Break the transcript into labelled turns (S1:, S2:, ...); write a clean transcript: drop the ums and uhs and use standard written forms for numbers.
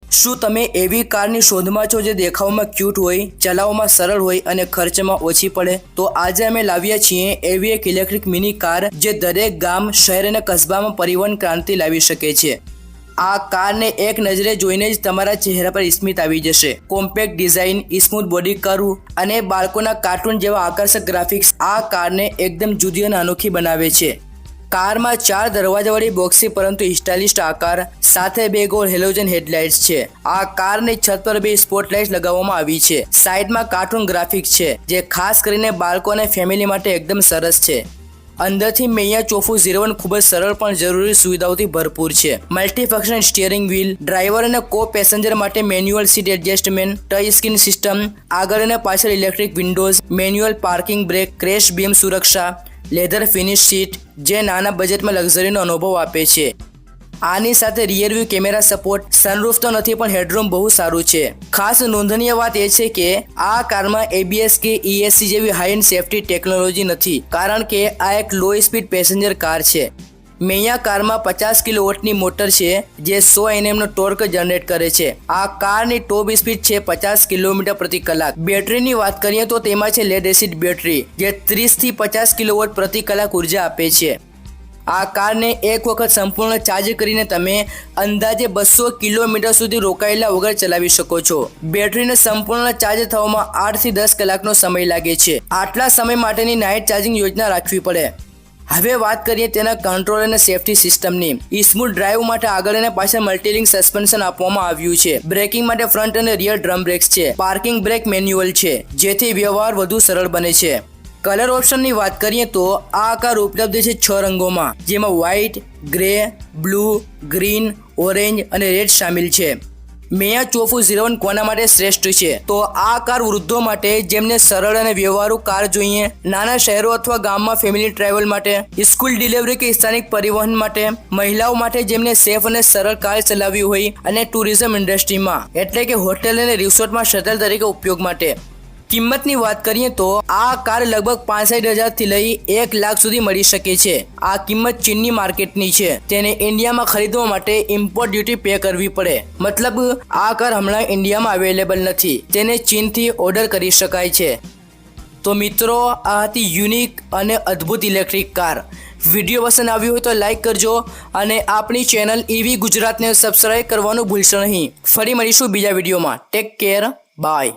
S1: શું તમે એવી કારની શોધમાં છો જે દેખાવમાં ક્યુટ હોય, ચલાવવામાં સરળ હોય અને ખર્ચમાં ઓછી પડે? તો આજે અમે લાવ્યા છીએ એવી એક ઇલેક્ટ્રિક મિની કાર જે દરેક ગામ, શહેર અને કસ્બામાં પરિવહન ક્રાંતિ લાવી શકે છે। આ કારને એક નજરે જોઈને જ તમારા ચહેરા પર સ્મિત આવી જશે। Compact design, smooth body curve અને બાળકોના કાર્ટૂન જેવા આકર્ષક ગ્રાફિક્સ આ કારને એકદમ જુદી અને અનોખી બનાવે છે। કારમાં 4 દરવાજાવાળી બોક્સી પરંતુ સ્ટાઇલિશ આકાર સાથે 2 ગોળ હેલોજન હેડલાઇટ્સ છે। આ કારની છત પર 2 સ્પોટલાઇટ્સ લગાવવામાં આવી છે। સાઇડમાં કાર્ટૂન ગ્રાફિક્સ છે જે ખાસ કરીને બાળકો અને ફેમિલી માટે એકદમ સરસ છે। અંદરથી મૈયા ચોફુ 01 ખૂબ જ સરળ પણ જરૂરી સુવિધાઓથી ભરપૂર છે। મલ્ટીફંક્શન સ્ટીયરિંગ વ્હીલ, ડ્રાઈવર અને કો પેસેન્જર માટે manual seat adjustment, touch screen system, આગળ અને પાછળ electric windows, manual parking brake, crash beam સુરક્ષા, લેધર ફિનિશ સીટ જે નાના બજેટમાં લક્ઝરીનો અનુભવ આપે છે। આની સાથે rear view camera support, sunroof તો નથી પણ હેડરૂમ બહુ સારું છે। ખાસ નોંધનીય વાત એ છે કે આ કારમાં ABS કે ESC જેવી હાઈ એન્ડ સેફ્ટી ટેકનોલોજી નથી, કારણ કે આ એક લો સ્પીડ પેસેન્જર કાર છે। મૈયા કારમાં 50 કિલોવોટની મોટર છે જે 100 Nm નો ટોર્ક જનરેટ કરે છે। આ કારની ટોપ સ્પીડ છે 50 કિલોમીટર પ્રતિ કલાક। બેટરીની વાત કરીએ તો તેમાં છે લેડ એસિડ બેટરી જે 30 થી 50 કિલોવોટ પ્રતિ કલાક ઉર્જા આપે છે। આ કારને એક વખત સંપૂર્ણ ચાર્જ કરીને તમે અંદાજે 200 કિલોમીટર સુધી રોકાયેલા વગર ચલાવી શકો છો। બેટરીને સંપૂર્ણ ચાર્જ થવામાં 8 થી 10 કલાકનો સમય લાગે છે। આટલા સમય માટેની નાઇટ ચાર્જિંગ યોજના રાખવી પડે। હવે વાત કરીએ તેના કંટ્રોલ અને સેફ્ટી સિસ્ટમની। સ્મૂથ ડ્રાઈવ માટે આગળ અને પાછળ મલ્ટીલિંક સસ્પેન્શન આપવામાં આવ્યું છે। બ્રેકિંગ માટે ફ્રન્ટ અને રિયર ડ્રમ બ્રેક્સ છે। પાર્કિંગ બ્રેક મેન્યુઅલ છે જેથી વ્યવહાર વધુ સરળ બને છે। કલર ઓપ્શનની વાત કરીએ તો આ કાર ઉપલબ્ધ છે 6 રંગોમાં, જેમાં white, grey, blue, green, orange અને રેડ સામેલ છે। મૈયા ચોફુ 01 કોના માટે શ્રેષ્ઠ છે? તો આ કાર વૃદ્ધો માટે જેમને સરળ અને વ્યવહારુ કાર જોઈએ, નાના શહેરો અથવા ગામમાં ફેમિલી ટ્રાવેલ માટે, સ્કૂલ ડિલિવરી કે સ્થાનિક પરિવહન માટે, મહિલાઓ માટે જેમને સેફ અને સરળ કાર ચલાવવી હોય અને ટુરિઝમ ઇન્ડસ્ટ્રીમાં એટલે કે હોટેલ અને રિસોર્ટમાં શટલ તરીકે ઉપયોગ માટે। કિંમતની વાત કરીએ તો આ કાર લગભગ 65,000 થી લઈ 1 લાખ સુધી મળી શકે છે। આ કિંમત ચીનની માર્કેટની છે। તેને ઇન્ડિયામાં ખરીદવા માટે ઇમ્પોર્ટ ડ્યુટી પે કરવી પડે, મતલબ આ કાર હમણાં ઇન્ડિયામાં અવેલેબલ નથી, તેને ચીનથી ઓર્ડર કરી શકાય છે। તો મિત્રો, આ હતી યુનિક અને અદ્ભુત ઇલેક્ટ્રિક કાર। વિડીયો પસંદ આવ્યો હોય તો લાઈક કરજો અને આપણી ચેનલ EV ગુજરાતને સબસ્ક્રાઇબ કરવાનું ભૂલશો નહીં। ફરી મળીશું બીજા વિડીયોમાં। Take care, by.